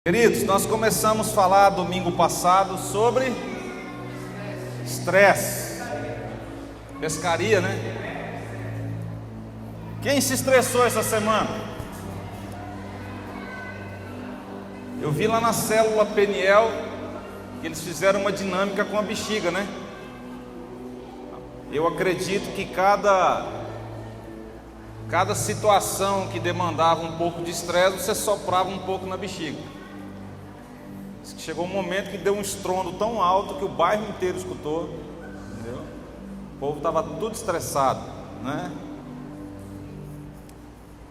Queridos, nós começamos a falar domingo passado sobre estresse, pescaria, né? Quem se estressou essa semana? Eu vi lá na célula Peniel que eles fizeram uma dinâmica com a bexiga, né? Eu acredito que cada situação que demandava um pouco de estresse, você soprava um pouco na bexiga. Chegou um momento que deu um estrondo tão alto que o bairro inteiro escutou, entendeu? O povo estava tudo estressado, né?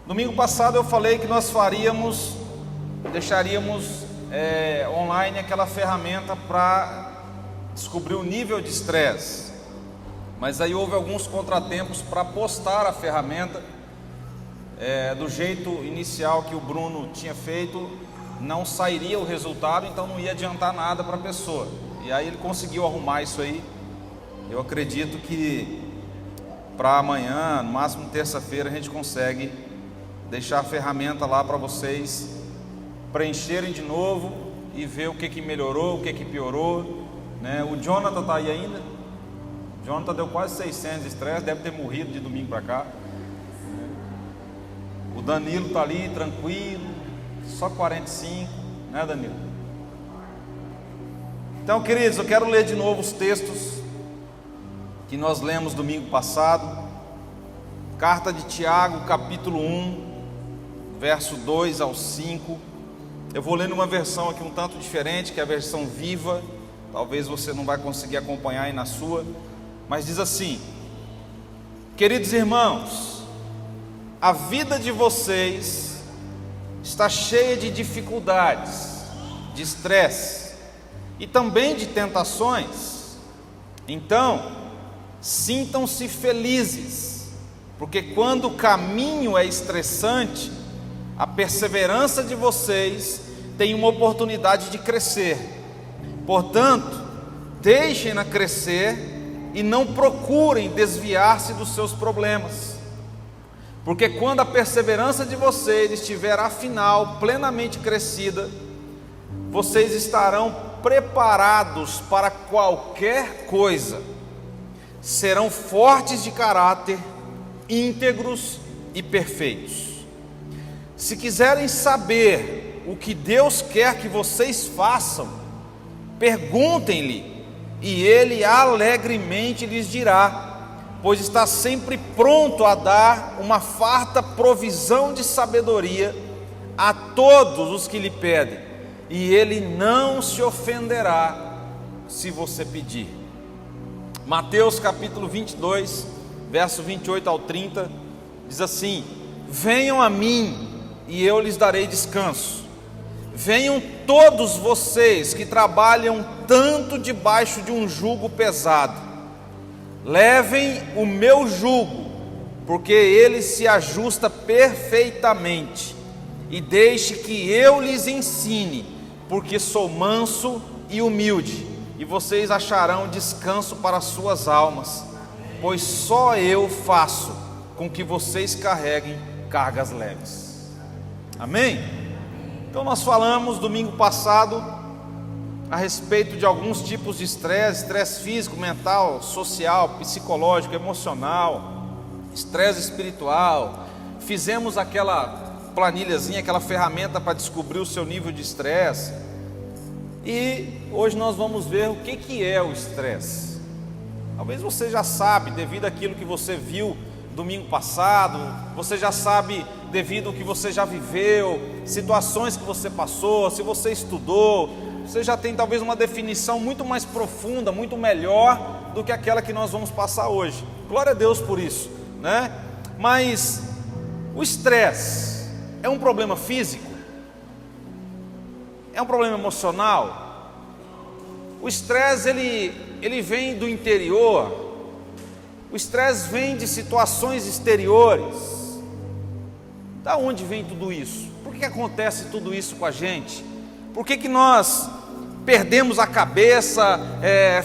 Domingo passado eu falei que nós deixaríamos online aquela ferramenta para descobrir o nível de estresse, mas aí houve alguns contratempos para postar a ferramenta do jeito inicial que o Bruno tinha feito. Não sairia o resultado, então não ia adiantar nada para a pessoa. E aí ele conseguiu arrumar isso aí. Eu acredito que para amanhã, no máximo terça-feira, a gente consegue deixar a ferramenta lá para vocês preencherem de novo e ver o que melhorou, o que piorou, né? O Jonathan está aí ainda. O Jonathan deu quase 600 de estresse, deve ter morrido de domingo para cá. O Danilo está ali tranquilo, só 45, né, Danilo? Então, queridos, eu quero ler de novo os textos que nós lemos domingo passado. Carta de Tiago, capítulo 1, verso 2 ao 5. Eu vou ler numa versão aqui um tanto diferente, que é a versão viva. Talvez você não vai conseguir acompanhar aí na sua, mas diz assim: queridos irmãos, a vida de vocês está cheia de dificuldades, de estresse e também de tentações. Então, sintam-se felizes, porque quando o caminho é estressante, a perseverança de vocês tem uma oportunidade de crescer. Portanto, deixem-na crescer e não procurem desviar-se dos seus problemas. Porque quando a perseverança de vocês estiver afinal plenamente crescida, vocês estarão preparados para qualquer coisa, serão fortes de caráter, íntegros e perfeitos. Se quiserem saber o que Deus quer que vocês façam, perguntem-lhe, e Ele alegremente lhes dirá, pois está sempre pronto a dar uma farta provisão de sabedoria a todos os que lhe pedem, e Ele não se ofenderá se você pedir. Mateus capítulo 22, verso 28 ao 30, diz assim: venham a mim e eu lhes darei descanso. Venham todos vocês que trabalham tanto debaixo de um jugo pesado, levem o meu jugo, porque ele se ajusta perfeitamente, e deixe que eu lhes ensine, porque sou manso e humilde, e vocês acharão descanso para as suas almas, pois só eu faço com que vocês carreguem cargas leves. Amém? Então nós falamos domingo passado a respeito de alguns tipos de estresse: estresse físico, mental, social, psicológico, emocional, estresse espiritual. Fizemos aquela planilhazinha, aquela ferramenta para descobrir o seu nível de estresse. E hoje nós vamos ver o que é o estresse. Talvez você já sabe, devido àquilo que você viu domingo passado, você já sabe devido ao que você já viveu, situações que você passou, se você estudou, você já tem talvez uma definição muito mais profunda, muito melhor do que aquela que nós vamos passar hoje. Glória a Deus por isso, né? Mas o estresse é um problema físico? É um problema emocional? O estresse ele vem do interior. O estresse vem de situações exteriores. Da onde vem tudo isso? Por que acontece tudo isso com a gente? Por que nós perdemos a cabeça,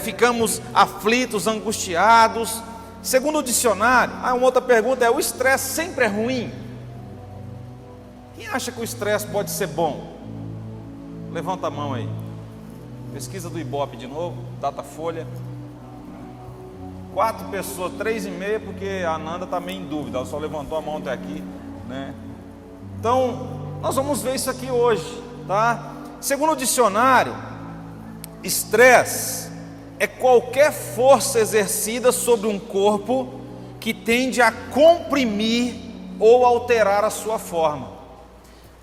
ficamos aflitos, angustiados? Segundo o dicionário, uma outra pergunta é: o estresse sempre é ruim? Quem acha que o estresse pode ser bom? Levanta a mão aí. Pesquisa do Ibope de novo, Datafolha. 4 pessoas, 3,5, porque a Nanda está meio em dúvida, ela só levantou a mão até aqui, né? Então, nós vamos ver isso aqui hoje, tá? Segundo o dicionário, estresse é qualquer força exercida sobre um corpo que tende a comprimir ou alterar a sua forma.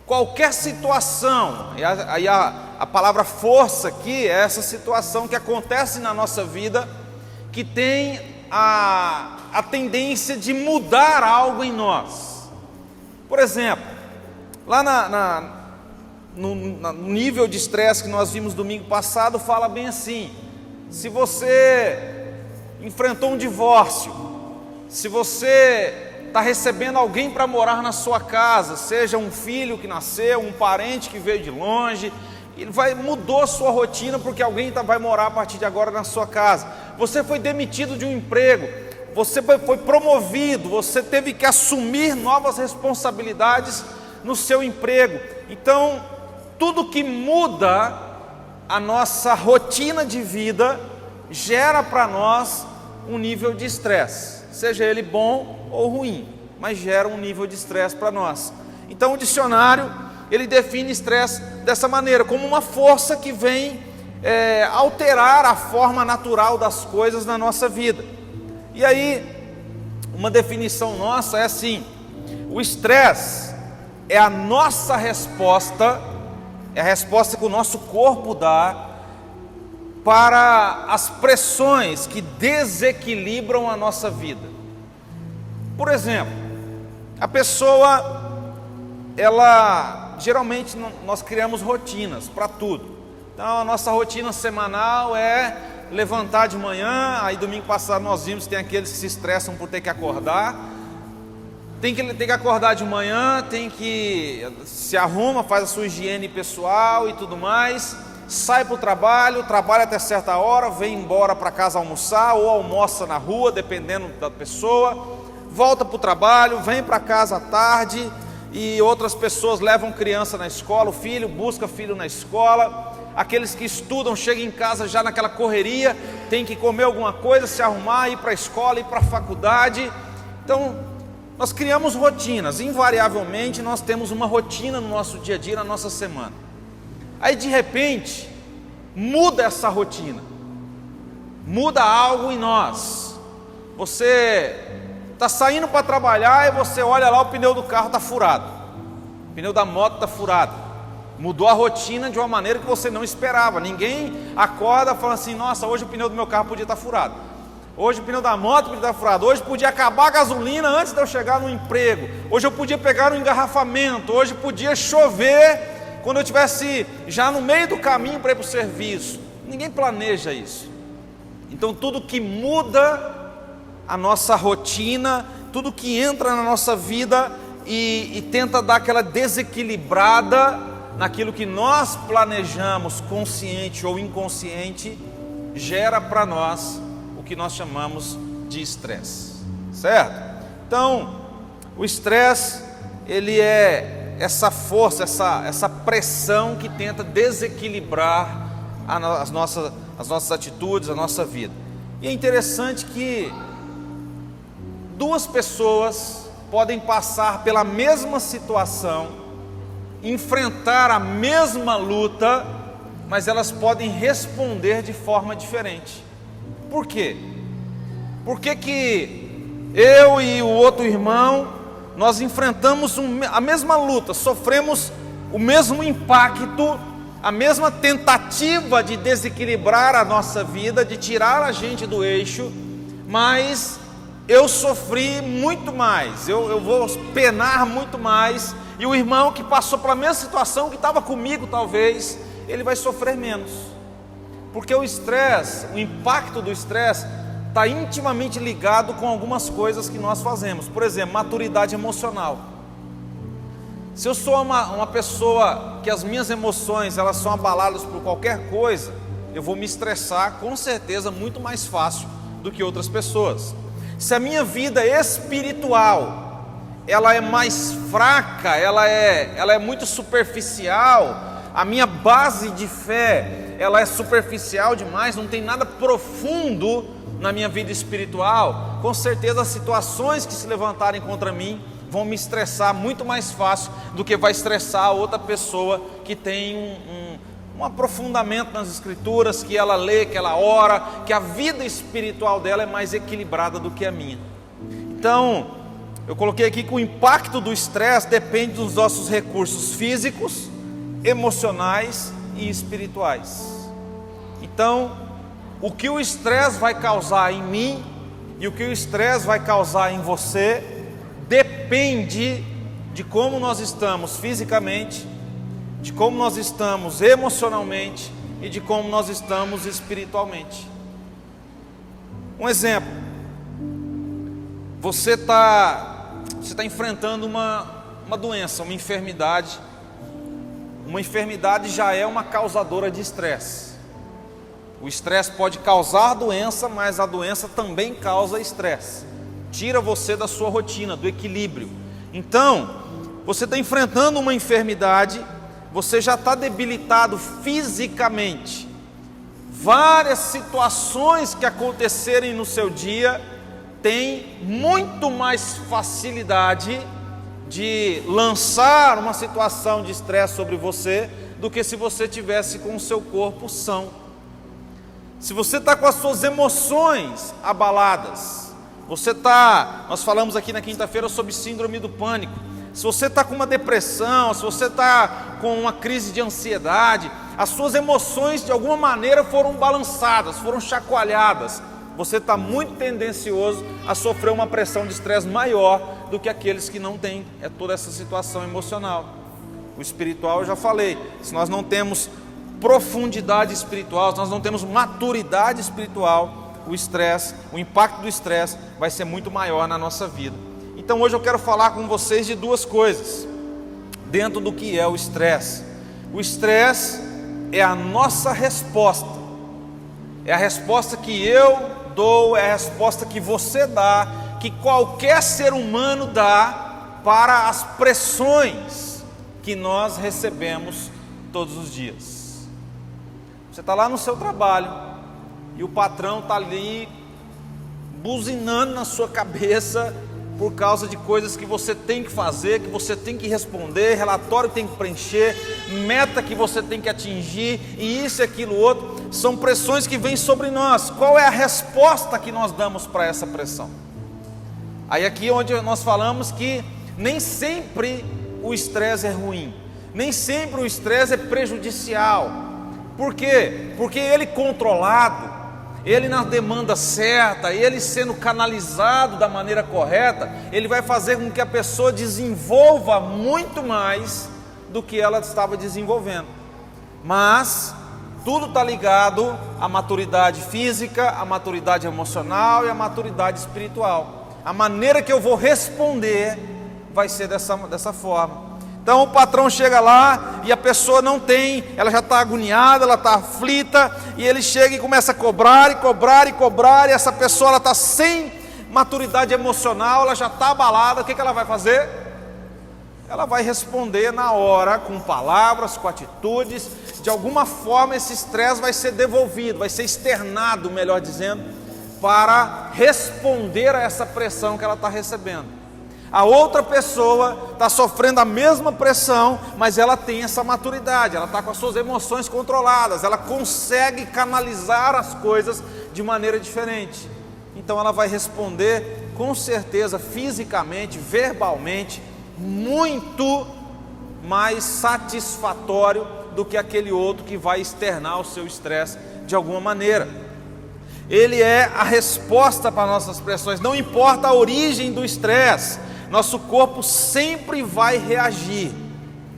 Qualquer situação, e aí a palavra força aqui é essa situação que acontece na nossa vida, que tem a tendência de mudar algo em nós. Por exemplo, lá no nível de estresse que nós vimos domingo passado, fala bem assim: se você enfrentou um divórcio, se você está recebendo alguém para morar na sua casa, seja um filho que nasceu, um parente que veio de longe, ele mudou a sua rotina porque alguém vai morar a partir de agora na sua casa. Você foi demitido de um emprego, você foi promovido, você teve que assumir novas responsabilidades no seu emprego. Então, tudo que muda a nossa rotina de vida gera para nós um nível de estresse, seja ele bom ou ruim, mas gera um nível de estresse para nós. Então o dicionário, ele define estresse dessa maneira, como uma força que vem alterar a forma natural das coisas na nossa vida. E aí, uma definição nossa é assim: o estresse é a nossa resposta, é a resposta que o nosso corpo dá para as pressões que desequilibram a nossa vida. Por exemplo, a pessoa, geralmente nós criamos rotinas para tudo. Então a nossa rotina semanal é levantar de manhã, aí domingo passado nós vimos que tem aqueles que se estressam por ter que acordar. Tem que acordar de manhã, tem que se arruma, faz a sua higiene pessoal e tudo mais, sai para o trabalho, trabalha até certa hora, vem embora para casa almoçar ou almoça na rua, dependendo da pessoa, volta para o trabalho, vem para casa à tarde, e outras pessoas levam criança na escola, o filho busca filho na escola, aqueles que estudam chegam em casa já naquela correria, tem que comer alguma coisa, se arrumar, ir para a escola, ir para a faculdade. Então nós criamos rotinas, invariavelmente nós temos uma rotina no nosso dia a dia, na nossa semana. Aí de repente, muda essa rotina, muda algo em nós. Você está saindo para trabalhar e você olha lá, o pneu do carro está furado, o pneu da moto está furado. Mudou a rotina de uma maneira que você não esperava. Ninguém acorda falando assim: nossa, hoje o pneu do meu carro podia estar furado, hoje o pneu da moto podia estar furado, hoje podia acabar a gasolina antes de eu chegar no emprego, hoje eu podia pegar um engarrafamento, hoje podia chover quando eu estivesse já no meio do caminho para ir para o serviço. Ninguém planeja isso. Então tudo que muda a nossa rotina, tudo que entra na nossa vida e tenta dar aquela desequilibrada naquilo que nós planejamos, consciente ou inconsciente, gera para nós o que nós chamamos de estresse, certo? Então, o estresse, ele é essa força, essa pressão que tenta desequilibrar as nossas atitudes, a nossa vida. E é interessante que duas pessoas podem passar pela mesma situação, enfrentar a mesma luta, mas elas podem responder de forma diferente. Por quê? Por que eu e o outro irmão, nós enfrentamos a mesma luta, sofremos o mesmo impacto, a mesma tentativa de desequilibrar a nossa vida, de tirar a gente do eixo, mas eu sofri muito mais, eu vou penar muito mais, e o irmão que passou pela mesma situação, que estava comigo talvez, ele vai sofrer menos, porque o estresse, o impacto do estresse está intimamente ligado com algumas coisas que nós fazemos. Por exemplo, maturidade emocional. Se eu sou uma pessoa que as minhas emoções elas são abaladas por qualquer coisa, eu vou me estressar com certeza muito mais fácil do que outras pessoas. Se a minha vida ela é mais fraca, ela é muito superficial, a minha base de fé, ela é superficial demais, não tem nada profundo na minha vida espiritual, com certeza as situações que se levantarem contra mim vão me estressar muito mais fácil do que vai estressar a outra pessoa que tem um aprofundamento nas escrituras, que ela lê, que ela ora, que a vida espiritual dela é mais equilibrada do que a minha. Então, eu coloquei aqui que o impacto do estresse depende dos nossos recursos físicos, emocionais e espirituais. Então, o que o estresse vai causar em mim e o que o estresse vai causar em você depende de como nós estamos fisicamente, de como nós estamos emocionalmente e de como nós estamos espiritualmente. Um exemplo: você está enfrentando uma doença, uma enfermidade. Uma enfermidade já é uma causadora de estresse. O estresse pode causar doença, mas a doença também causa estresse. Tira você da sua rotina, do equilíbrio. Então, você está enfrentando uma enfermidade, você já está debilitado fisicamente. Várias situações que acontecerem no seu dia têm muito mais facilidade de lançar uma situação de estresse sobre você do que se você tivesse com o seu corpo são. Se você está com as suas emoções abaladas, nós falamos aqui na quinta-feira sobre síndrome do pânico. Se você está com uma depressão, se você está com uma crise de ansiedade, as suas emoções de alguma maneira foram balançadas, foram chacoalhadas. Você está muito tendencioso a sofrer uma pressão de estresse maior do que aqueles que não têm toda essa situação emocional. O espiritual eu já falei, se nós não temos profundidade espiritual, se nós não temos maturidade espiritual, o estresse, o impacto do estresse vai ser muito maior na nossa vida. Então hoje eu quero falar com vocês de duas coisas dentro do que é o estresse. O estresse é a nossa resposta, é a resposta que eu dou, é a resposta que você dá, que qualquer ser humano dá para as pressões que nós recebemos todos os dias. Você está lá no seu trabalho e o patrão está ali buzinando na sua cabeça por causa de coisas que você tem que fazer, que você tem que responder, relatório que tem que preencher, meta que você tem que atingir, e isso e aquilo outro, são pressões que vêm sobre nós. Qual é a resposta que nós damos para essa pressão? Aí aqui é onde nós falamos que nem sempre o estresse é ruim, nem sempre o estresse é prejudicial. Por quê? Porque ele controlado, ele na demanda certa, ele sendo canalizado da maneira correta, ele vai fazer com que a pessoa desenvolva muito mais do que ela estava desenvolvendo. Mas tudo está ligado à maturidade física, à maturidade emocional e à maturidade espiritual. A maneira que eu vou responder vai ser dessa forma. Então o patrão chega lá e a pessoa não tem, ela já está agoniada, ela está aflita, e ele chega e começa a cobrar, e essa pessoa ela está sem maturidade emocional, ela já está abalada. O que ela vai fazer? Ela vai responder na hora, com palavras, com atitudes. De alguma forma esse estresse vai ser devolvido, vai ser externado, melhor dizendo, para responder a essa pressão que ela está recebendo. A outra pessoa está sofrendo a mesma pressão, mas ela tem essa maturidade, ela está com as suas emoções controladas, ela consegue canalizar as coisas de maneira diferente. Então ela vai responder com certeza fisicamente, verbalmente, muito mais satisfatório do que aquele outro que vai externar o seu estresse de alguma maneira. Ele é a resposta para nossas pressões, não importa a origem do estresse. Nosso corpo sempre vai reagir.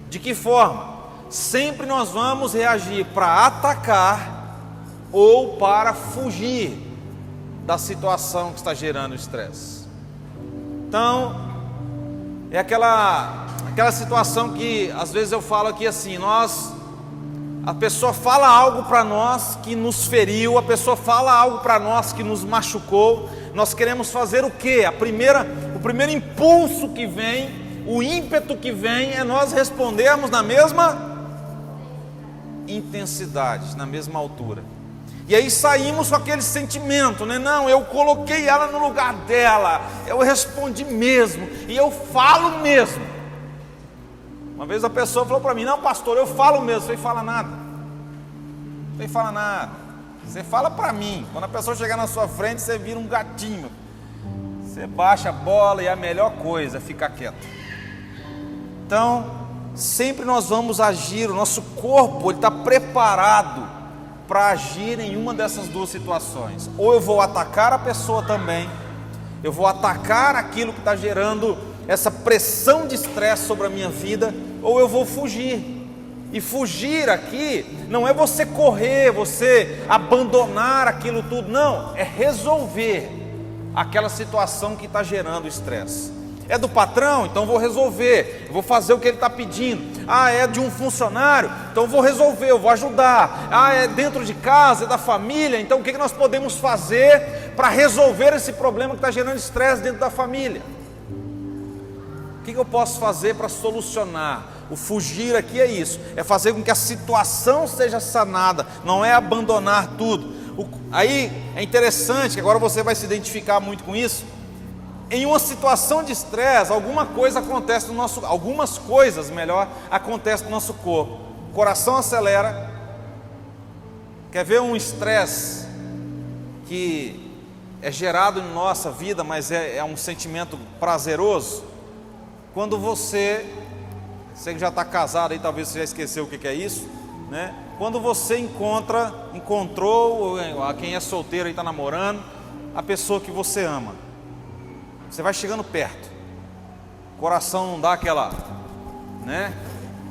De que forma? Sempre nós vamos reagir para atacar ou para fugir da situação que está gerando estresse. Então, é aquela situação que às vezes eu falo aqui assim, a pessoa fala algo para nós que nos feriu, a pessoa fala algo para nós que nos machucou. Nós queremos fazer o quê? O primeiro impulso que vem, o ímpeto que vem é nós respondermos na mesma intensidade, na mesma altura. E aí saímos com aquele sentimento, né? Não, eu coloquei ela no lugar dela, eu respondi mesmo, e eu falo mesmo. Uma vez a pessoa falou para mim: não, pastor, eu falo mesmo. Você fala nada. Você fala nada. Você fala para mim. Quando a pessoa chegar na sua frente, você vira um gatinho. Você baixa a bola e a melhor coisa é ficar quieto. Então, sempre nós vamos agir, o nosso corpo está preparado para agir em uma dessas duas situações. Ou eu vou atacar a pessoa também, eu vou atacar aquilo que está gerando essa pressão de estresse sobre a minha vida, ou eu vou fugir. E fugir aqui não é você correr, você abandonar aquilo tudo, não, é resolver aquela situação que está gerando estresse. É do patrão? Então vou resolver, vou fazer o que ele está pedindo. É de um funcionário? Então vou resolver, eu vou ajudar. É dentro de casa, é da família? Então o que nós podemos fazer para resolver esse problema que está gerando estresse dentro da família? O que eu posso fazer para solucionar? O fugir aqui é isso, é fazer com que a situação seja sanada, não é abandonar tudo. Aí é interessante que agora você vai se identificar muito com isso. Em uma situação de estresse, algumas coisas acontecem no nosso corpo. O coração acelera. Quer ver um estresse que é gerado em nossa vida, mas é um sentimento prazeroso? Quando você que já está casado aí, talvez você já esqueceu o que é isso, né? Quando você encontrou, quem é solteiro aí está namorando, a pessoa que você ama. Você vai chegando perto, o coração não dá aquela, né?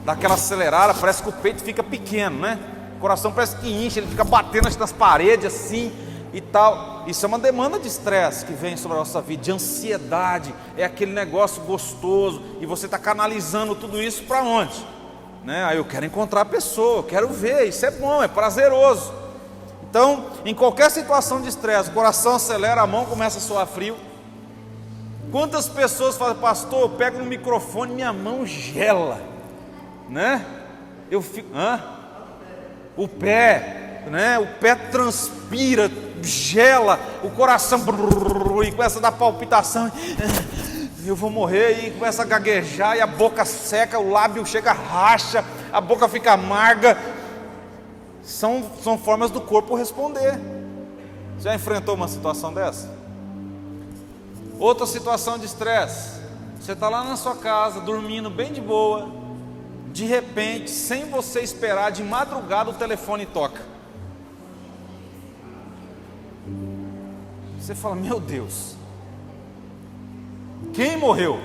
Dá aquela acelerada, parece que o peito fica pequeno, né? O coração parece que incha, ele fica batendo nas paredes assim e tal. Isso é uma demanda de estresse que vem sobre a nossa vida, de ansiedade, é aquele negócio gostoso, e você está canalizando tudo isso para onde? Né? Aí eu quero encontrar a pessoa, eu quero ver, isso é bom, é prazeroso. Então, em qualquer situação de estresse, o coração acelera, a mão começa a suar frio. Quantas pessoas falam: pastor, eu pego no microfone, minha mão gela, né? Eu fico, o pé, né? O pé transpira, gela, o coração e começa a dar palpitação. Eu vou morrer, e começa a gaguejar, e a boca seca, o lábio chega, racha, a boca fica amarga. São formas do corpo responder. Já enfrentou uma situação dessa? Outra situação de estresse: você está lá na sua casa, dormindo bem de boa, de repente, sem você esperar, de madrugada o telefone toca. Você fala: meu Deus, quem morreu?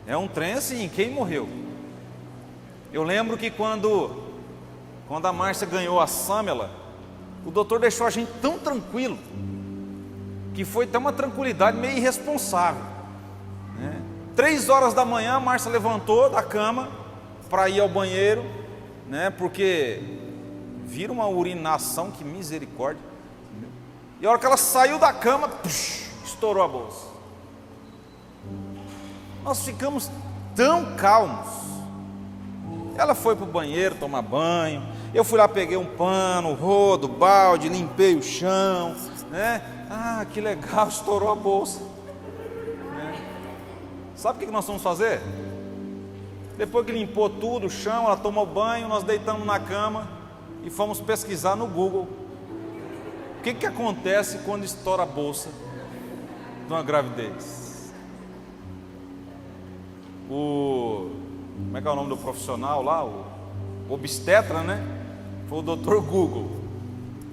É um trem assim, quem morreu? Eu lembro que quando a Márcia ganhou a Samela, o doutor deixou a gente tão tranquilo, que foi até uma tranquilidade meio irresponsável, né? 3 horas da manhã a Márcia levantou da cama para ir ao banheiro, né? Porque vira uma urinação, que misericórdia. E a hora que ela saiu da cama, estourou a bolsa. Nós ficamos tão calmos. Ela foi para o banheiro tomar banho, eu fui lá, peguei um pano, rodo, balde, limpei o chão, né? Que legal, estourou a bolsa, né? Sabe o que nós vamos fazer? Depois que limpou tudo, o chão, ela tomou banho, nós deitamos na cama e fomos pesquisar no Google o que acontece quando estoura a bolsa de uma gravidez. Como é que é o nome do profissional lá? O obstetra, né? Foi o Dr. Google.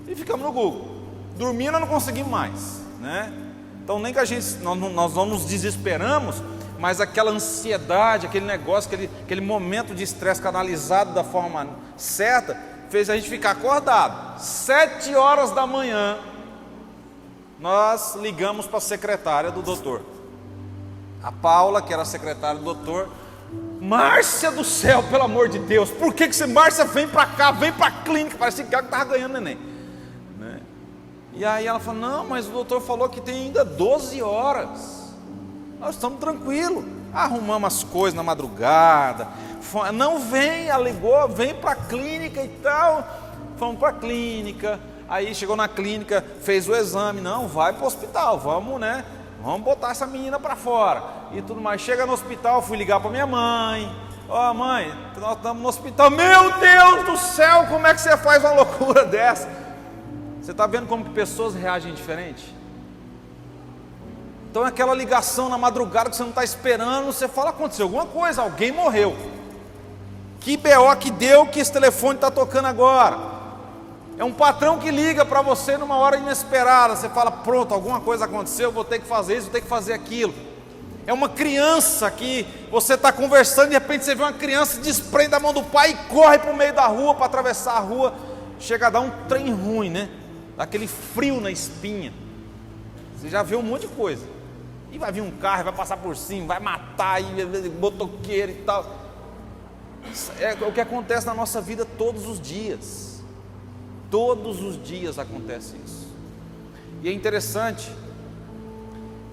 E ficamos no Google. Dormindo nós não conseguimos mais, né? Então nem que nós não nos desesperamos, mas aquela ansiedade, aquele negócio, aquele momento de estresse canalizado da forma certa, fez a gente ficar acordado. 7 horas da manhã, nós ligamos para a secretária do doutor, a Paula, que era a secretária do doutor. Márcia do céu, pelo amor de Deus, por que você, Márcia, vem para cá, vem para a clínica? Parecia que ela estava ganhando neném, né? E aí ela falou: não, mas o doutor falou que tem ainda 12 horas. Nós estamos tranquilos. Arrumamos as coisas na madrugada, Não vem, alegou, vem para a clínica e tal. Fomos para a clínica, aí chegou na clínica, fez o exame. Não, vai para o hospital, vamos, né? Vamos botar essa menina para fora e tudo mais. Chega no hospital, fui ligar para minha mãe. Ó, mãe, nós estamos no hospital. Meu Deus do céu, como é que você faz uma loucura dessa? Você está vendo como que pessoas reagem diferente? Então é aquela ligação na madrugada que você não está esperando, você fala, aconteceu alguma coisa, alguém morreu. Que BO que deu que esse telefone está tocando agora? É um patrão que liga para você numa hora inesperada, você fala, pronto, alguma coisa aconteceu, vou ter que fazer isso, vou ter que fazer aquilo. É uma criança que você está conversando, de repente você vê uma criança, desprende da mão do pai e corre para o meio da rua, para atravessar a rua, chega a dar um trem ruim, né? Dá aquele frio na espinha. Você já vê um monte de coisa. E vai vir um carro, vai passar por cima, vai matar, e motoqueiro e tal. É o que acontece na nossa vida todos os dias. Todos os dias acontece isso. E é interessante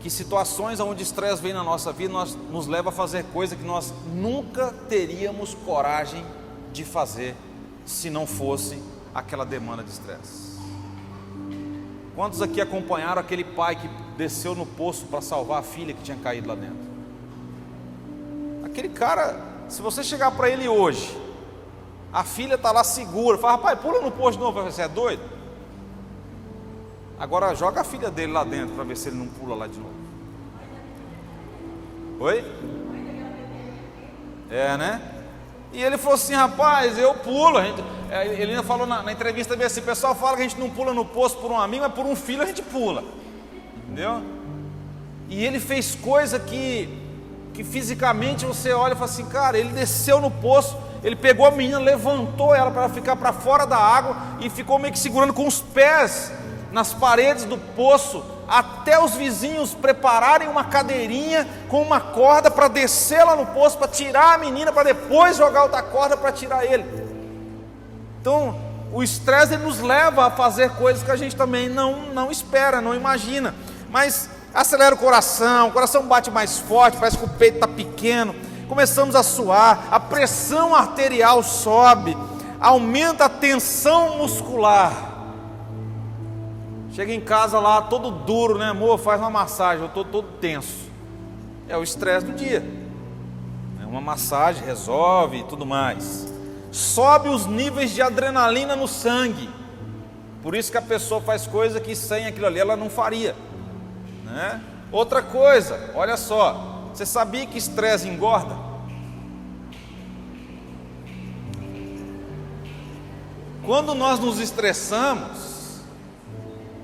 que situações onde o estresse vem na nossa vida nos leva a fazer coisas que nós nunca teríamos coragem de fazer se não fosse aquela demanda de estresse. Quantos aqui acompanharam aquele pai que desceu no poço para salvar a filha que tinha caído lá dentro? Aquele cara, se você chegar para ele hoje, a filha está lá segura, fala, rapaz, pula no poço de novo. Você é doido? Agora joga a filha dele lá dentro para ver se ele não pula lá de novo. Oi? É, né? E ele falou assim, rapaz, eu pulo. Ele ainda falou na entrevista assim, o pessoal fala que a gente não pula no poço por um amigo, mas por um filho a gente pula. Entendeu? E ele fez coisa que fisicamente você olha e fala assim, cara, ele desceu no poço, ele pegou a menina, levantou ela para ela ficar para fora da água e ficou meio que segurando com os pés nas paredes do poço, até os vizinhos prepararem uma cadeirinha com uma corda para descer lá no poço, para tirar a menina, para depois jogar outra corda para tirar ele. Então, o estresse ele nos leva a fazer coisas que a gente também não espera, não imagina. Mas acelera o coração bate mais forte, parece que o peito está pequeno, começamos a suar, a pressão arterial sobe, aumenta a tensão muscular. Chega em casa lá todo duro, né, amor? Faz uma massagem, eu estou todo tenso. É o estresse do dia. Uma massagem resolve e tudo mais. Sobe os níveis de adrenalina no sangue. Por isso que a pessoa faz coisa que sem aquilo ali ela não faria, né? Outra coisa, olha só, você sabia que estresse engorda? Quando nós nos estressamos,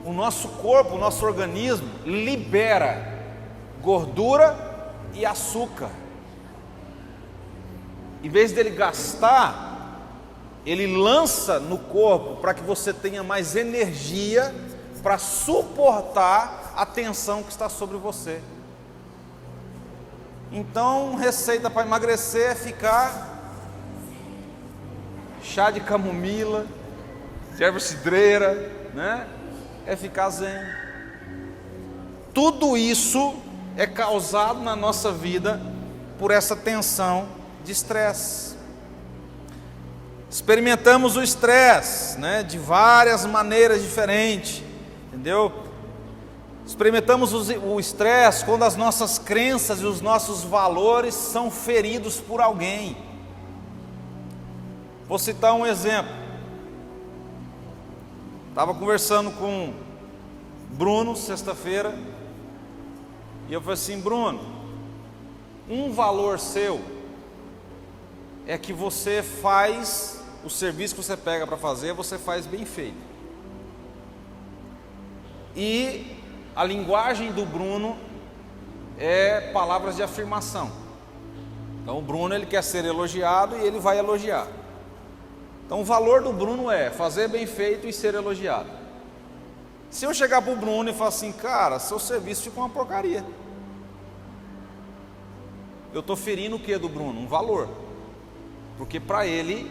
o nosso corpo, o nosso organismo libera gordura e açúcar. Em vez dele gastar, ele lança no corpo para que você tenha mais energia para suportar a tensão que está sobre você. Então, receita para emagrecer é ficar chá de camomila, de erva cidreira, né? É ficar zen. Tudo isso é causado na nossa vida por essa tensão de estresse. Experimentamos o estresse, né, de várias maneiras diferentes, entendeu? Experimentamos o estresse quando as nossas crenças e os nossos valores são feridos por alguém. Vou citar um exemplo. Estava conversando com Bruno sexta-feira e eu falei assim, Bruno, um valor seu é que você faz o serviço que você pega para fazer, você faz bem feito. E a linguagem do Bruno é palavras de afirmação. Então o Bruno ele quer ser elogiado e ele vai elogiar. Então o valor do Bruno é fazer bem feito e ser elogiado. Se eu chegar para o Bruno e falar assim, cara, seu serviço ficou uma porcaria, eu estou ferindo o que do Bruno? Um valor. Porque para ele,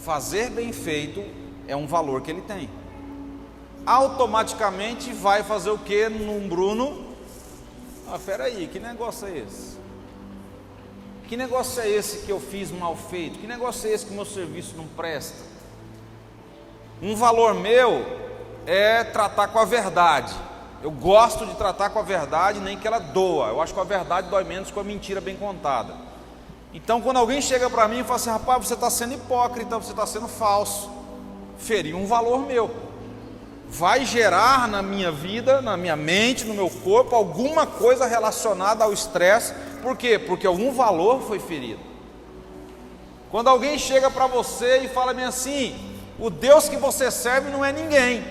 fazer bem feito é um valor que ele tem. Automaticamente vai fazer o que num Bruno? Ah, peraí, que negócio é esse? Que negócio é esse que eu fiz mal feito? Que negócio é esse que o meu serviço não presta? Um valor meu é tratar com a verdade. Eu gosto de tratar com a verdade, nem que ela doa. Eu acho que a verdade dói menos que a mentira bem contada. Então, quando alguém chega para mim e fala assim: rapaz, você está sendo hipócrita, você está sendo falso, feriu um valor meu. Vai gerar na minha vida, na minha mente, no meu corpo, alguma coisa relacionada ao estresse. Por quê? Porque algum valor foi ferido. Quando alguém chega para você e fala bem assim: o Deus que você serve não é ninguém.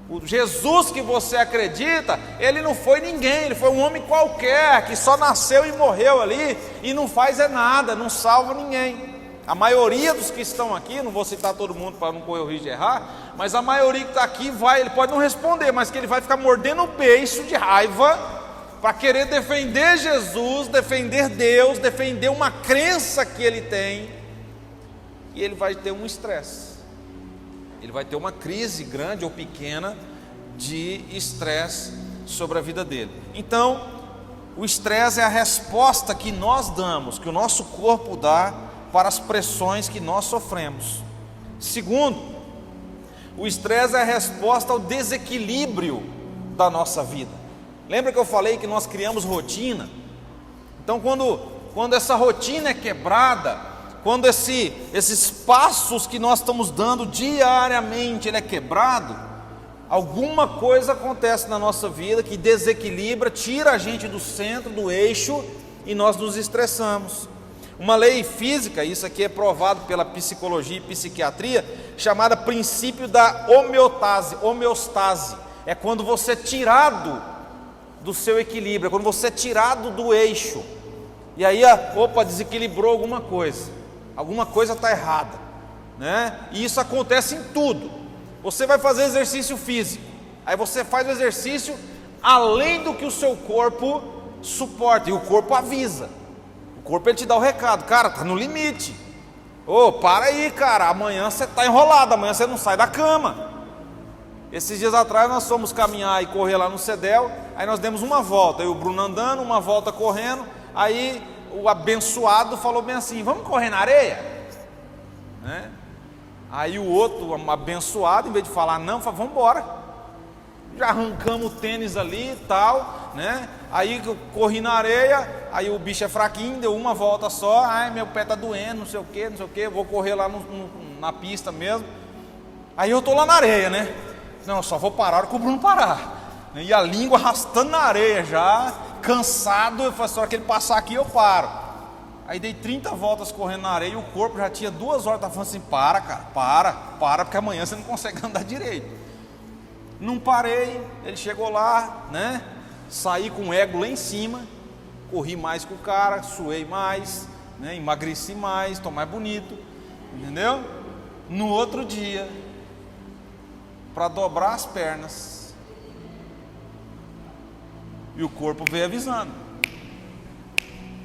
O Jesus que você acredita, ele não foi ninguém, ele foi um homem qualquer, que só nasceu e morreu ali, e não faz nada, não salva ninguém. A maioria dos que estão aqui, não vou citar todo mundo para não correr o risco de errar, mas a maioria que está aqui ele pode não responder, mas que ele vai ficar mordendo o beiço de raiva, para querer defender Jesus, defender Deus, defender uma crença que ele tem, e ele vai ter um estresse. Ele vai ter uma crise grande ou pequena de estresse sobre a vida dele. Então, o estresse é a resposta que nós damos, que o nosso corpo dá para as pressões que nós sofremos. Segundo, o estresse é a resposta ao desequilíbrio da nossa vida. Lembra que eu falei que nós criamos rotina? Então, quando essa rotina é quebrada, quando esses passos que nós estamos dando diariamente, ele é quebrado, alguma coisa acontece na nossa vida que desequilibra, tira a gente do centro, do eixo, e nós nos estressamos. Uma lei física, isso aqui é provado pela psicologia e psiquiatria, chamada princípio da homeostase. É quando você é tirado do seu equilíbrio, é quando você é tirado do eixo. E aí, desequilibrou alguma coisa está errada, né? E isso acontece em tudo. Você vai fazer exercício físico, aí você faz o exercício além do que o seu corpo suporta, e o corpo avisa. O corpo ele te dá o recado: cara, está no limite. Para aí, cara, amanhã você está enrolado, amanhã você não sai da cama. Esses dias atrás nós fomos caminhar e correr lá no Cedel, aí nós demos uma volta, aí o Bruno andando, uma volta correndo, aí o abençoado falou bem assim: vamos correr na areia? Né? Aí o outro abençoado, em vez de falar não, falou: vamos embora. Já arrancamos o tênis ali e tal, né? Aí eu corri na areia, aí o bicho é fraquinho, deu uma volta só, ai, meu pé tá doendo, não sei o que, vou correr lá na pista mesmo. Aí eu tô lá na areia, né? Não, eu só vou parar a hora que o Bruno parar. E a língua arrastando na areia já, cansado. Eu falei: só que ele passar aqui eu paro. Aí dei 30 voltas correndo na areia, e o corpo já tinha 2 horas, estava falando assim: para, cara, para, porque amanhã você não consegue andar direito. Não parei, ele chegou lá, né? Saí com o ego lá em cima, corri mais com o cara, suei mais, né? Emagreci mais, estou mais bonito, entendeu? No outro dia, para dobrar as pernas, e o corpo veio avisando.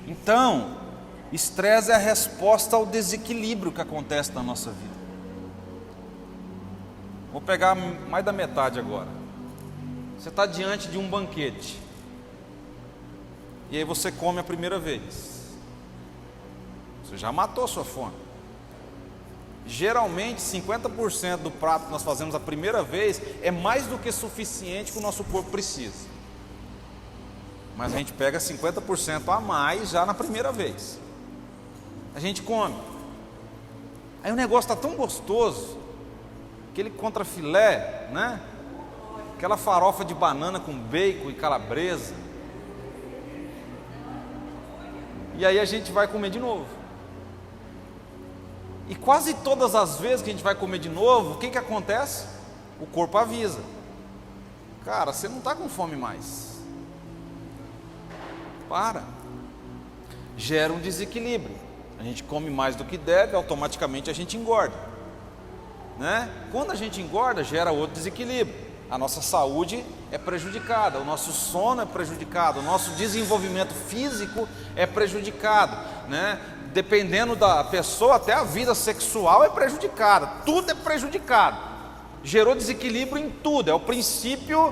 Então, estresse é a resposta ao desequilíbrio que acontece na nossa vida. Vou pegar mais da metade agora. Você está diante de um banquete, e aí você come a primeira vez. Você já matou a sua fome. Geralmente 50% do prato que nós fazemos a primeira vez é mais do que suficiente que o nosso corpo precisa. Mas a gente pega 50% a mais já na primeira vez. A gente come. Aí o negócio está tão gostoso, aquele contrafilé, né? Aquela farofa de banana com bacon e calabresa. E aí a gente vai comer de novo. E quase todas as vezes que a gente vai comer de novo, o que acontece? O corpo avisa: cara, você não está com fome mais. Para. Gera um desequilíbrio. A gente come mais do que deve, automaticamente a gente engorda, né? Quando a gente engorda, gera outro desequilíbrio. A nossa saúde é prejudicada, o nosso sono é prejudicado, o nosso desenvolvimento físico é prejudicado, né? Dependendo da pessoa, até a vida sexual é prejudicada, tudo é prejudicado. Gerou desequilíbrio em tudo, é o princípio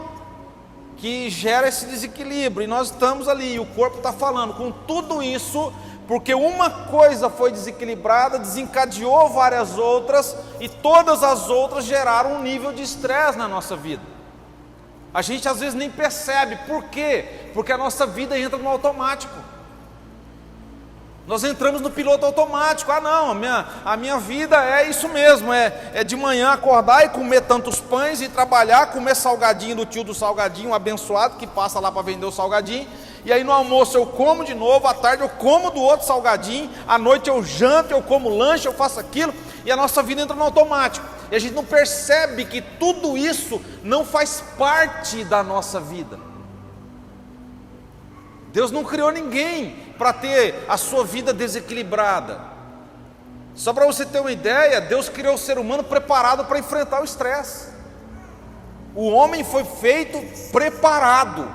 que gera esse desequilíbrio, e nós estamos ali, e o corpo está falando com tudo isso, porque uma coisa foi desequilibrada, desencadeou várias outras, e todas as outras geraram um nível de estresse na nossa vida. A gente às vezes nem percebe, por quê? Porque a nossa vida entra no automático. Nós entramos no piloto automático. Ah não, a minha vida é isso mesmo, é de manhã acordar e comer tantos pães e trabalhar, comer salgadinho do tio do salgadinho, abençoado, que passa lá para vender o salgadinho, e aí no almoço eu como de novo, à tarde eu como do outro salgadinho, à noite eu janto, eu como lanche, eu faço aquilo, e a nossa vida entra no automático, e a gente não percebe que tudo isso não faz parte da nossa vida. Deus não criou ninguém para ter a sua vida desequilibrada. Só para você ter uma ideia, Deus criou o ser humano preparado para enfrentar o estresse. O homem foi feito preparado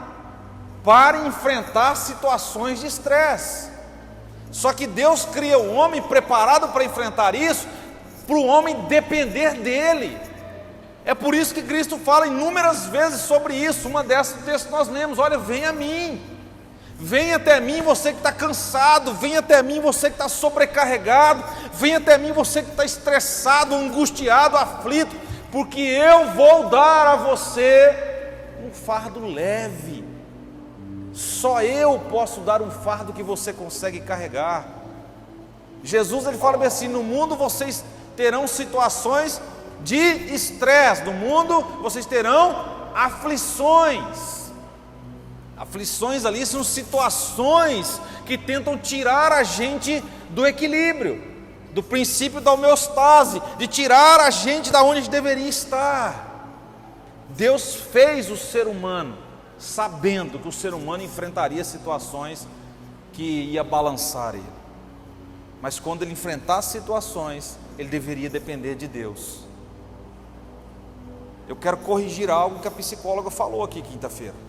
para enfrentar situações de estresse. Só que Deus cria o homem preparado para enfrentar isso, para o homem depender dele. É por isso que Cristo fala inúmeras vezes sobre isso. Uma dessas textos que nós lemos: olha, vem a mim. Vem até mim você que está cansado, vem até mim você que está sobrecarregado, vem até mim você que está estressado, angustiado, aflito, porque eu vou dar a você um fardo leve. Só eu posso dar um fardo que você consegue carregar. Jesus, ele fala bem assim: no mundo vocês terão situações de estresse, no mundo vocês terão aflições. Aflições ali são situações que tentam tirar a gente do equilíbrio, do princípio da homeostase, de tirar a gente da onde a gente deveria estar. Deus fez o ser humano sabendo que o ser humano enfrentaria situações que ia balançar ele, mas quando ele enfrentasse situações, ele deveria depender de Deus. Eu quero corrigir algo que a psicóloga falou aqui quinta-feira.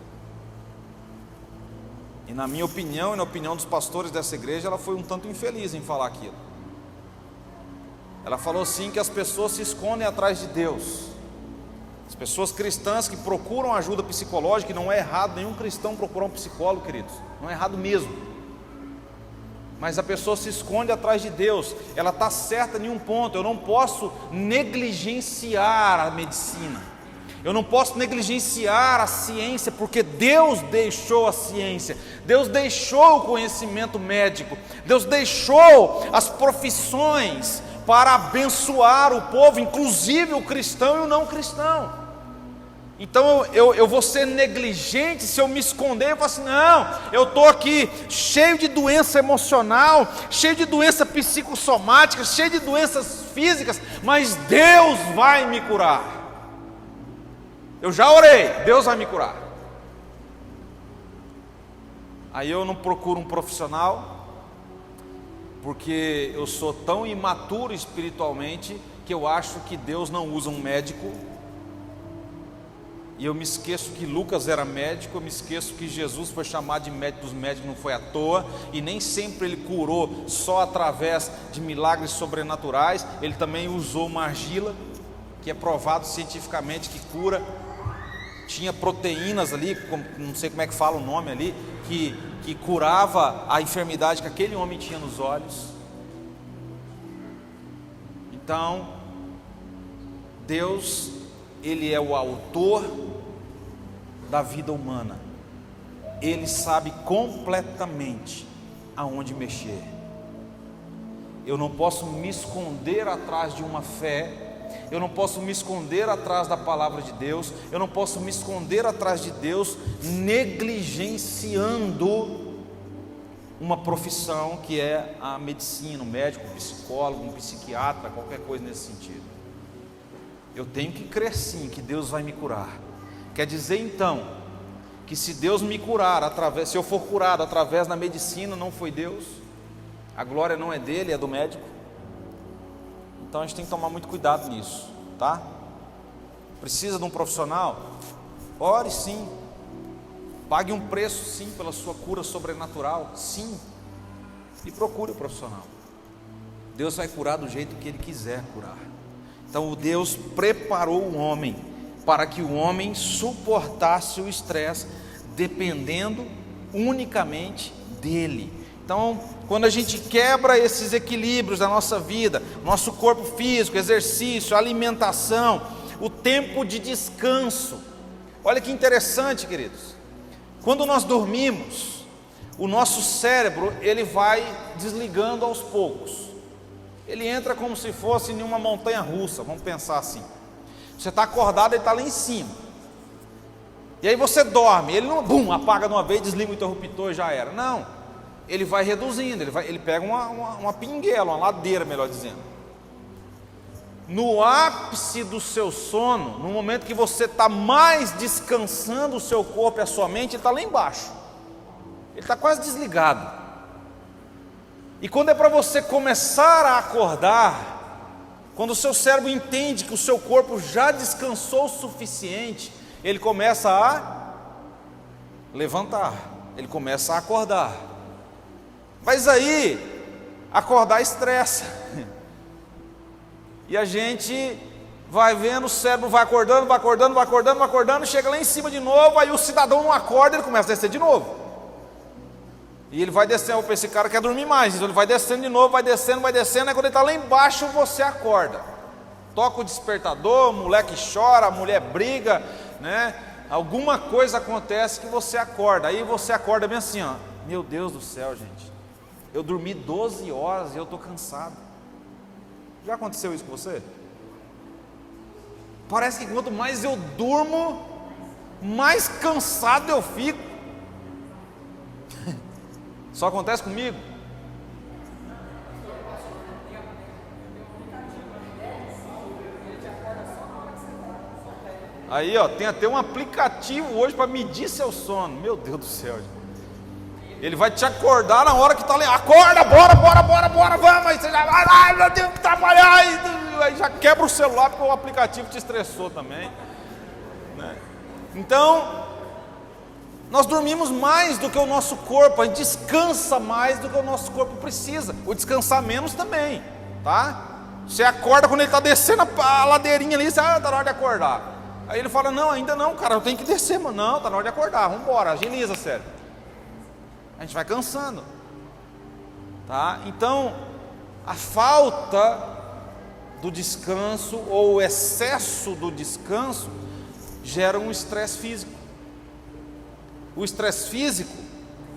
E na minha opinião, e na opinião dos pastores dessa igreja, ela foi um tanto infeliz em falar aquilo. Ela falou assim que as pessoas se escondem atrás de Deus. As pessoas cristãs que procuram ajuda psicológica, e não é errado nenhum cristão procurar um psicólogo, queridos, não é errado mesmo. Mas a pessoa se esconde atrás de Deus. Ela está certa em um ponto: eu não posso negligenciar a medicina. Eu não posso negligenciar a ciência, porque Deus deixou a ciência, Deus deixou o conhecimento médico, Deus deixou as profissões para abençoar o povo, inclusive o cristão e o não cristão. Então eu vou ser negligente se eu me esconder e falar assim: não, eu estou aqui cheio de doença emocional, cheio de doença psicossomática, cheio de doenças físicas, mas Deus vai me curar. Eu já orei, Deus vai me curar. Aí eu não procuro um profissional, porque eu sou tão imaturo espiritualmente que eu acho que Deus não usa um médico. E eu me esqueço que Lucas era médico, eu me esqueço que Jesus foi chamado de médico dos médicos, não foi à toa, e nem sempre ele curou só através de milagres sobrenaturais. Ele também usou uma argila, que é provado cientificamente que cura. Tinha proteínas ali, não sei como é que fala o nome ali, que curava a enfermidade que aquele homem tinha nos olhos. Então, Deus, Ele é o autor da vida humana. Ele sabe completamente aonde mexer. Eu não posso me esconder atrás de uma fé, eu não posso me esconder atrás da palavra de Deus, eu não posso me esconder atrás de Deus negligenciando uma profissão que é a medicina, um médico, um psicólogo, um psiquiatra, qualquer coisa nesse sentido. Eu tenho que crer sim que Deus vai me curar. Quer dizer então que se Deus me curar se eu for curado através da medicina, não foi Deus, a glória não é dele, é do médico. Então a gente tem que tomar muito cuidado nisso, tá? Precisa de um profissional? Ore sim. Pague um preço sim pela sua cura sobrenatural, sim. E procure o profissional. Deus vai curar do jeito que Ele quiser curar. Então o Deus preparou o homem para que o homem suportasse o estresse, dependendo unicamente dele. Então, quando a gente quebra esses equilíbrios da nossa vida, nosso corpo físico, exercício, alimentação, o tempo de descanso. Olha que interessante, queridos. Quando nós dormimos, o nosso cérebro, ele vai desligando aos poucos. Ele entra como se fosse em uma montanha russa, vamos pensar assim. Você está acordado, ele está lá em cima. E aí você dorme, ele não apaga de uma vez, desliga o interruptor e já era. Não, ele vai reduzindo, ele pega uma pinguela, uma ladeira, melhor dizendo. No ápice do seu sono, no momento que você está mais descansando o seu corpo e a sua mente, ele está lá embaixo. Ele está quase desligado. E quando é para você começar a acordar, quando o seu cérebro entende que o seu corpo já descansou o suficiente, ele começa a levantar, ele começa a acordar. Mas aí, acordar estressa. E a gente vai vendo, o cérebro vai acordando, chega lá em cima de novo, aí o cidadão não acorda, ele começa a descer de novo. E ele vai descendo, esse cara quer dormir mais, então ele vai descendo de novo, vai descendo, aí quando ele está lá embaixo, você acorda. Toca o despertador, o moleque chora, a mulher briga, né? Alguma coisa acontece que você acorda. Aí você acorda bem assim, ó. Meu Deus do céu, gente, eu dormi 12 horas e eu estou cansado. Já aconteceu isso com você? Parece que quanto mais eu durmo, mais cansado eu fico. Só acontece comigo? Aí, ó, tem até um aplicativo hoje para medir seu sono. Meu Deus do céu, gente. Ele vai te acordar na hora que está ali. Acorda, bora, vamos. Aí você já vai, ai meu Deus, trabalhar. Aí já quebra o celular porque o aplicativo te estressou também, né? Então, nós dormimos mais do que o nosso corpo, a gente descansa mais do que o nosso corpo precisa. O descansar menos também, tá? Você acorda quando ele está descendo a ladeirinha ali, você está na hora de acordar. Aí ele fala, não, ainda não, cara, eu tenho que descer, mano. Não, está na hora de acordar, vamos embora, agiliza, sério. A gente vai cansando, tá? Então, a falta do descanso ou o excesso do descanso gera um estresse físico. O estresse físico,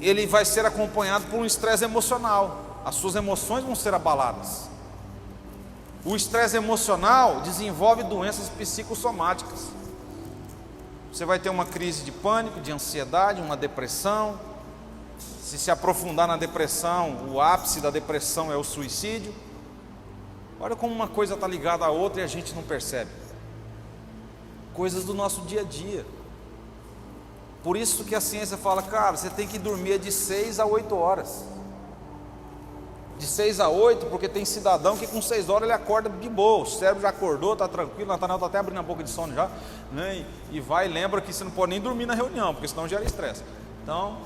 ele vai ser acompanhado por um estresse emocional. As suas emoções vão ser abaladas. O estresse emocional desenvolve doenças psicossomáticas. Você vai ter uma crise de pânico, de ansiedade, uma depressão. Se aprofundar na depressão, o ápice da depressão é o suicídio. Olha como uma coisa está ligada à outra e a gente não percebe. Coisas do nosso dia a dia. Por isso que a ciência fala, cara, você tem que dormir de 6 a 8 horas. De 6 a 8, porque tem cidadão que com 6 horas ele acorda de boa, o cérebro já acordou, está tranquilo, o Nathanael está até abrindo a boca de sono já, né? E vai, lembra que você não pode nem dormir na reunião, porque senão gera estresse. Então,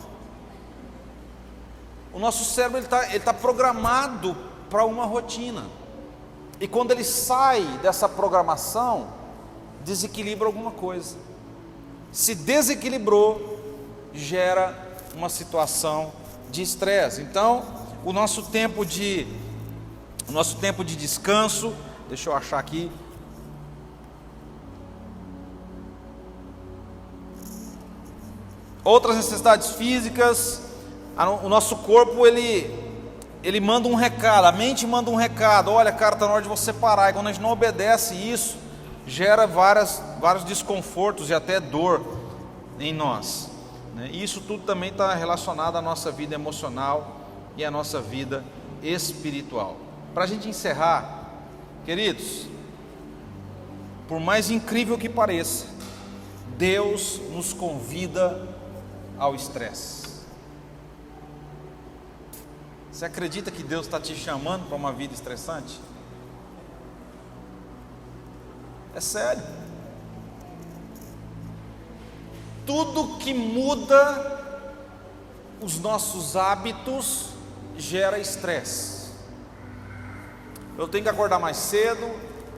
o nosso cérebro ele tá programado para uma rotina, e quando ele sai dessa programação, desequilibra alguma coisa. Se desequilibrou, gera uma situação de estresse. Então, o nosso tempo de descanso, deixa eu achar aqui. Outras necessidades físicas, o nosso corpo ele manda um recado, a mente manda um recado, olha cara, está na hora de você parar. E quando a gente não obedece isso, gera vários desconfortos e até dor em nós, né? E isso tudo também está relacionado à nossa vida emocional e à nossa vida espiritual. Para a gente encerrar, queridos, por mais incrível que pareça, Deus nos convida ao estresse. Você acredita que Deus está te chamando para uma vida estressante? É sério. Tudo que muda os nossos hábitos gera estresse. Eu tenho que acordar mais cedo,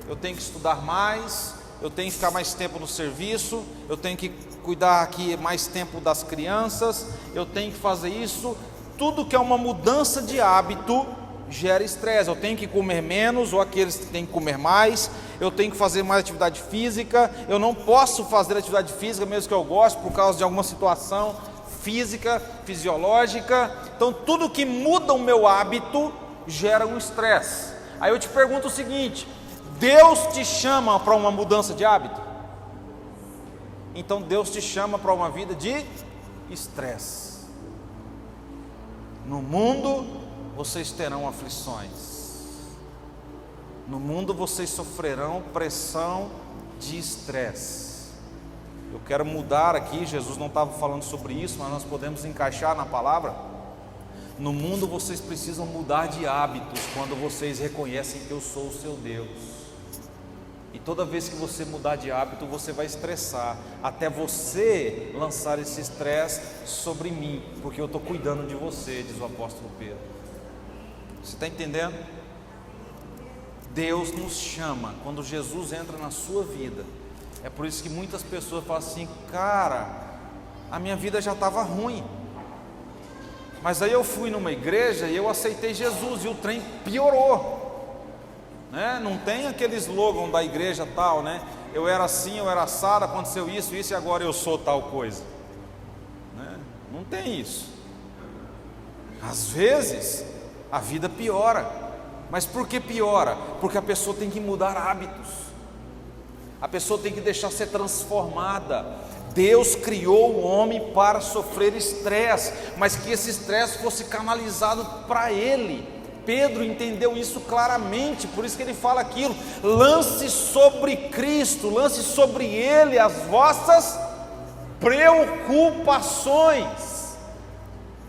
eu tenho que estudar mais, eu tenho que ficar mais tempo no serviço, eu tenho que cuidar aqui mais tempo das crianças, eu tenho que fazer isso. Tudo que é uma mudança de hábito gera estresse. Eu tenho que comer menos, ou aqueles que têm que comer mais, eu tenho que fazer mais atividade física, eu não posso fazer atividade física mesmo que eu goste, por causa de alguma situação física, fisiológica. Então tudo que muda o meu hábito gera um estresse. Aí eu te pergunto o seguinte: Deus te chama para uma mudança de hábito? Então Deus te chama para uma vida de estresse. No mundo vocês terão aflições, no mundo vocês sofrerão pressão de estresse. Eu quero mudar aqui, Jesus não estava falando sobre isso, mas nós podemos encaixar na palavra. No mundo vocês precisam mudar de hábitos quando vocês reconhecem que eu sou o seu Deus. E toda vez que você mudar de hábito, você vai estressar, até você lançar esse estresse sobre mim, porque eu estou cuidando de você, diz o apóstolo Pedro. Você está entendendo? Deus nos chama, quando Jesus entra na sua vida. É por isso que muitas pessoas falam assim: cara, a minha vida já estava ruim, mas aí eu fui numa igreja e eu aceitei Jesus e o trem piorou, né? Não tem aquele slogan da igreja tal, né? Eu era assim, eu era assado, aconteceu isso e agora eu sou tal coisa, né? Não tem isso. Às vezes a vida piora, mas por que piora? Porque a pessoa tem que mudar hábitos, a pessoa tem que deixar ser transformada. Deus criou o homem para sofrer estresse, mas que esse estresse fosse canalizado para ele. Pedro entendeu isso claramente, por isso que ele fala aquilo: lance sobre Cristo, lance sobre Ele as vossas preocupações.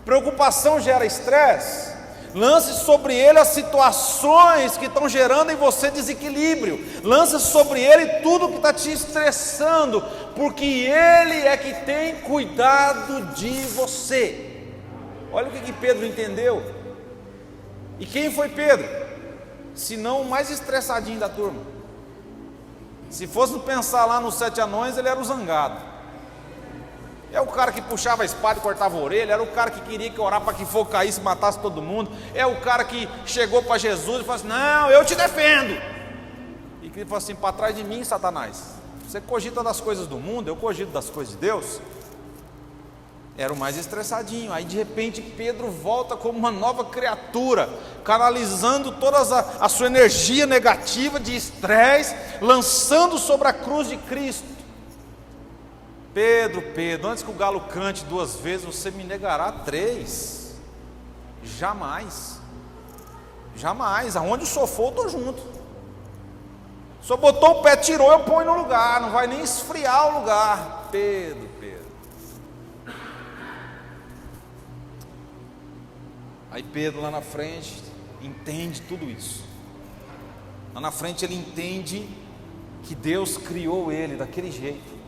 Preocupação gera estresse. Lance sobre Ele as situações que estão gerando em você desequilíbrio. Lance sobre Ele tudo que está te estressando, porque Ele é que tem cuidado de você. Olha o que Pedro entendeu. E quem foi Pedro? Se não o mais estressadinho da turma. Se fosse pensar lá nos 7 anões, ele era o zangado. É o cara que puxava a espada e cortava a orelha. Era o cara que queria que orar para que fogo caísse e matasse todo mundo. É o cara que chegou para Jesus e falou assim: não, eu te defendo. E ele falou assim: para trás de mim, Satanás. Você cogita das coisas do mundo, eu cogito das coisas de Deus. Era o mais estressadinho. Aí de repente Pedro volta como uma nova criatura, canalizando toda a sua energia negativa de estresse, lançando sobre a cruz de Cristo. Pedro, antes que o galo cante 2 vezes, você me negará 3. Jamais. Jamais. Aonde o senhor for, eu estou junto. O senhor botou o pé, tirou, eu ponho no lugar. Não vai nem esfriar o lugar. Pedro. Aí Pedro lá na frente entende tudo isso. Lá na frente ele entende que Deus criou ele daquele jeito,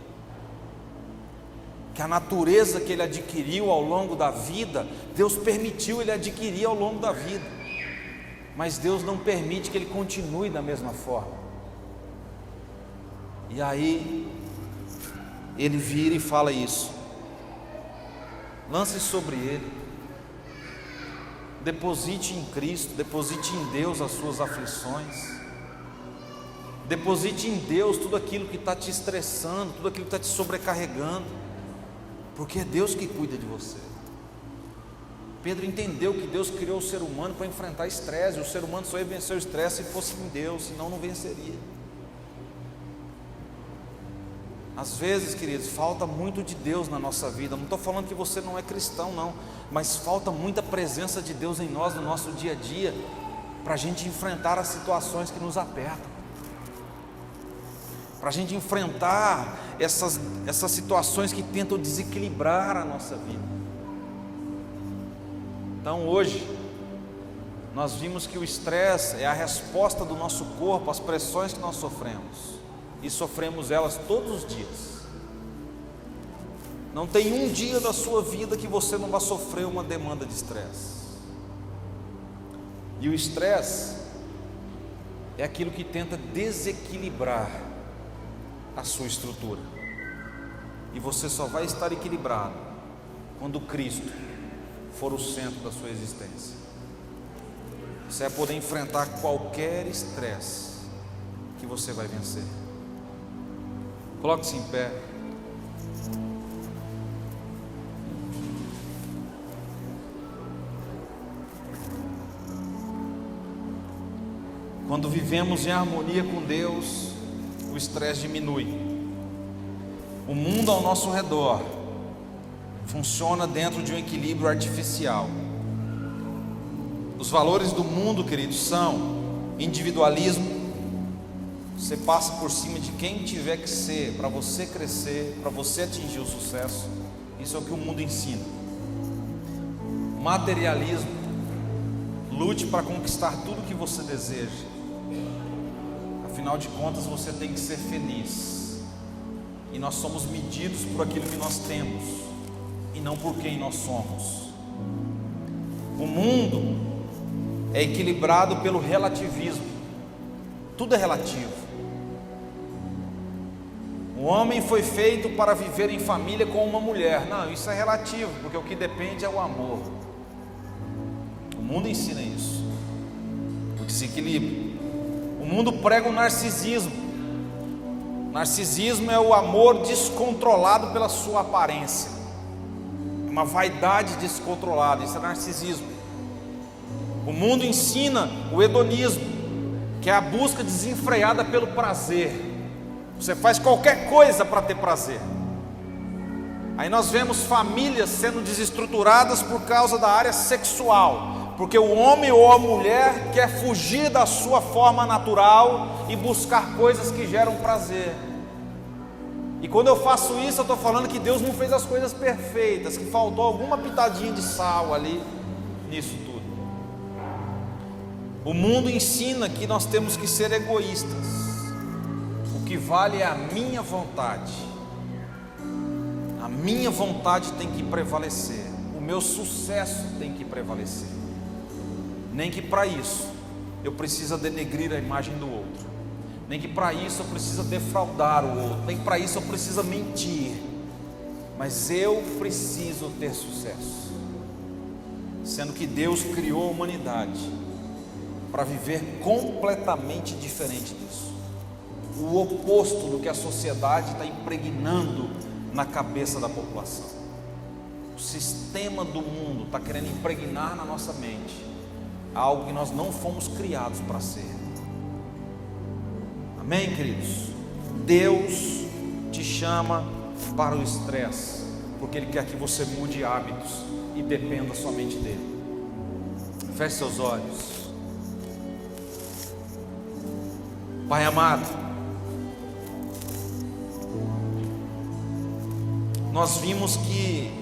que a natureza que ele adquiriu ao longo da vida, Deus permitiu ele adquirir ao longo da vida, mas Deus não permite que ele continue da mesma forma. E aí ele vira e fala isso: lance sobre ele, deposite em Cristo, deposite em Deus as suas aflições, deposite em Deus tudo aquilo que está te estressando, tudo aquilo que está te sobrecarregando, porque é Deus que cuida de você. Pedro entendeu que Deus criou o ser humano para enfrentar estresse, o ser humano só ia vencer o estresse se fosse em Deus, senão não venceria. Às vezes, queridos, falta muito de Deus na nossa vida. Não estou falando que você não é cristão, não, mas falta muita presença de Deus em nós, no nosso dia a dia, para a gente enfrentar as situações que nos apertam, para a gente enfrentar essas situações que tentam desequilibrar a nossa vida. Então hoje, nós vimos que o estresse é a resposta do nosso corpo às pressões que nós sofremos, e sofremos elas todos os dias. Não tem um dia da sua vida que você não vai sofrer uma demanda de estresse. E o estresse é aquilo que tenta desequilibrar a sua estrutura. E você só vai estar equilibrado quando Cristo for o centro da sua existência. Você vai poder enfrentar qualquer estresse que você vai vencer. Coloque-se em pé. Quando vivemos em harmonia com Deus, o estresse diminui. O mundo ao nosso redor funciona dentro de um equilíbrio artificial. Os valores do mundo, queridos, são individualismo. Você passa por cima de quem tiver que ser para você crescer, para você atingir o sucesso. Isso é o que o mundo ensina. Materialismo. Lute para conquistar tudo que você deseja. Afinal de contas, você tem que ser feliz. E nós somos medidos por aquilo que nós temos e não por quem nós somos. O mundo é equilibrado pelo relativismo. Tudo é relativo. O homem foi feito para viver em família com uma mulher. Não, isso é relativo, porque o que depende é o amor. O mundo ensina isso, o desequilíbrio. O mundo prega o narcisismo. Narcisismo é o amor descontrolado pela sua aparência. É uma vaidade descontrolada, isso é narcisismo. O mundo ensina o hedonismo, que é a busca desenfreada pelo prazer. Você faz qualquer coisa para ter prazer. Aí nós vemos famílias sendo desestruturadas por causa da área sexual, porque o homem ou a mulher quer fugir da sua forma natural e buscar coisas que geram prazer. E quando eu faço isso, eu estou falando que Deus não fez as coisas perfeitas, que faltou alguma pitadinha de sal ali nisso tudo. O mundo ensina que nós temos que ser egoístas. O que vale é a minha vontade. A minha vontade tem que prevalecer. O meu sucesso tem que prevalecer. Nem que para isso eu precisa denegrir a imagem do outro. Nem que para isso eu precisa defraudar o outro. Nem que para isso eu precisa mentir. Mas eu preciso ter sucesso. Sendo que Deus criou a humanidade para viver completamente diferente disso. O oposto do que a sociedade está impregnando na cabeça da população. O sistema do mundo está querendo impregnar na nossa mente algo que nós não fomos criados para ser. Amém, queridos? Deus te chama para o estresse, porque Ele quer que você mude hábitos e dependa somente dEle. Feche seus olhos. Pai amado, nós vimos que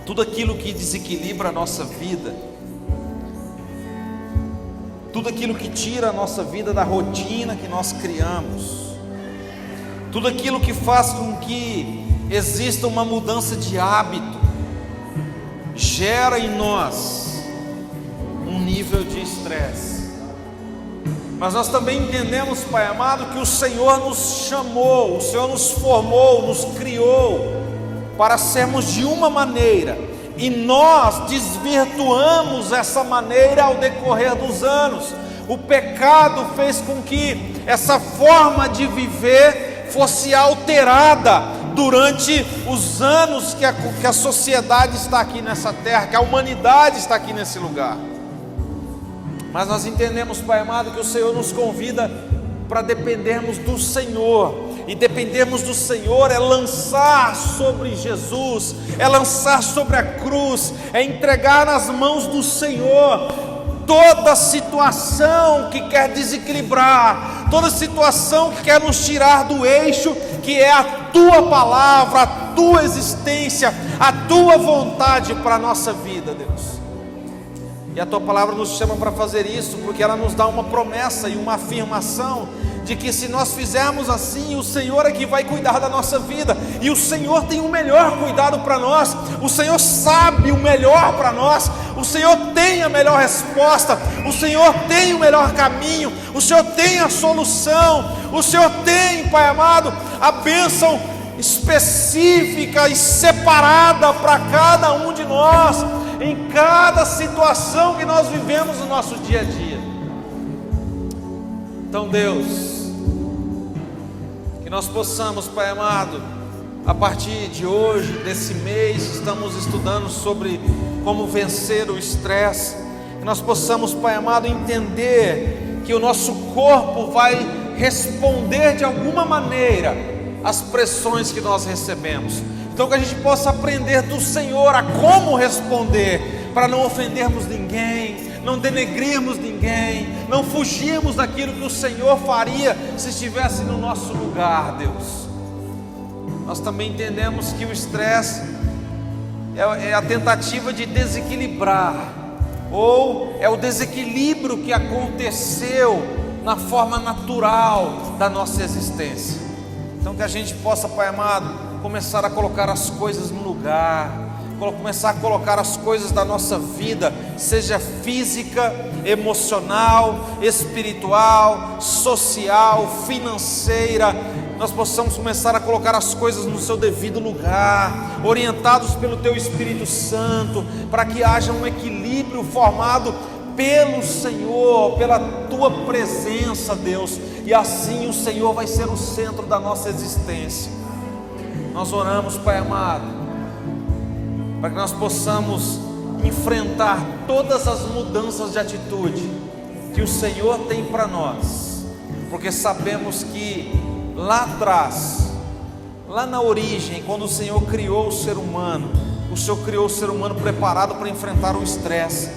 tudo aquilo que desequilibra a nossa vida, tudo aquilo que tira a nossa vida da rotina que nós criamos, tudo aquilo que faz com que exista uma mudança de hábito, gera em nós um nível de estresse. Mas nós também entendemos, Pai amado, que o Senhor nos chamou, o Senhor nos formou, nos criou para sermos de uma maneira, e nós desvirtuamos essa maneira ao decorrer dos anos. O pecado fez com que essa forma de viver fosse alterada durante os anos que a sociedade está aqui nessa terra, que a humanidade está aqui nesse lugar. Mas nós entendemos, Pai amado, que o Senhor nos convida para dependermos do Senhor. E dependermos do Senhor é lançar sobre Jesus, é lançar sobre a cruz, é entregar nas mãos do Senhor toda situação que quer desequilibrar, toda situação que quer nos tirar do eixo, que é a Tua palavra, a Tua existência, a Tua vontade para a nossa vida, Deus. E a Tua palavra nos chama para fazer isso, porque ela nos dá uma promessa e uma afirmação de que se nós fizermos assim, o Senhor é que vai cuidar da nossa vida, e o Senhor tem o melhor cuidado para nós, o Senhor sabe o melhor para nós, o Senhor tem a melhor resposta, o Senhor tem o melhor caminho, o Senhor tem a solução, o Senhor tem, Pai amado, a bênção específica e separada para cada um de nós, em cada situação que nós vivemos no nosso dia a dia. Então, Deus, que nós possamos, Pai amado, a partir de hoje, desse mês, estamos estudando sobre como vencer o estresse, que nós possamos, Pai amado, entender que o nosso corpo vai responder de alguma maneira às pressões que nós recebemos. Então que a gente possa aprender do Senhor a como responder, para não ofendermos ninguém, não denegrirmos ninguém, não fugirmos daquilo que o Senhor faria se estivesse no nosso lugar, Deus. Nós também entendemos que o estresse é a tentativa de desequilibrar, ou é o desequilíbrio que aconteceu na forma natural da nossa existência. Então que a gente possa, Pai amado, começar a colocar as coisas no lugar, começar a colocar as coisas da nossa vida, seja física, emocional, espiritual, social, financeira, nós possamos começar a colocar as coisas no seu devido lugar, orientados pelo Teu Espírito Santo, para que haja um equilíbrio formado pelo Senhor, pela Tua presença, Deus, e assim o Senhor vai ser o centro da nossa existência. Nós oramos, Pai amado, para que nós possamos enfrentar todas as mudanças de atitude que o Senhor tem para nós, porque sabemos que lá atrás, lá na origem, quando o Senhor criou o ser humano, o Senhor criou o ser humano preparado para enfrentar o estresse,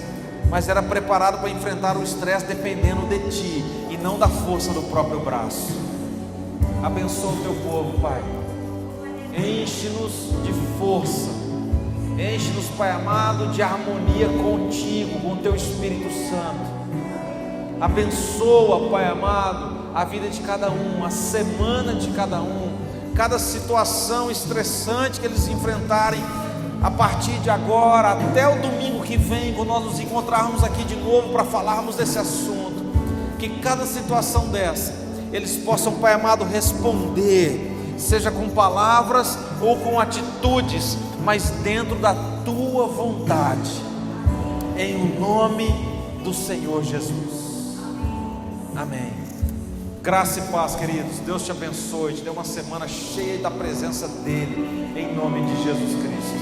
mas era preparado para enfrentar o estresse dependendo de Ti e não da força do próprio braço. Abençoa o Teu povo, Pai, enche-nos de força, enche-nos, Pai amado, de harmonia contigo, com o Teu Espírito Santo. Abençoa, Pai amado, a vida de cada um, a semana de cada um, cada situação estressante que eles enfrentarem a partir de agora até o domingo que vem, quando nós nos encontrarmos aqui de novo para falarmos desse assunto, que cada situação dessa eles possam, Pai amado, responder, seja com palavras ou com atitudes, mas dentro da Tua vontade, em o nome do Senhor Jesus. Amém. Graça e paz, queridos. Deus te abençoe, te dê uma semana cheia da presença dEle, em nome de Jesus Cristo.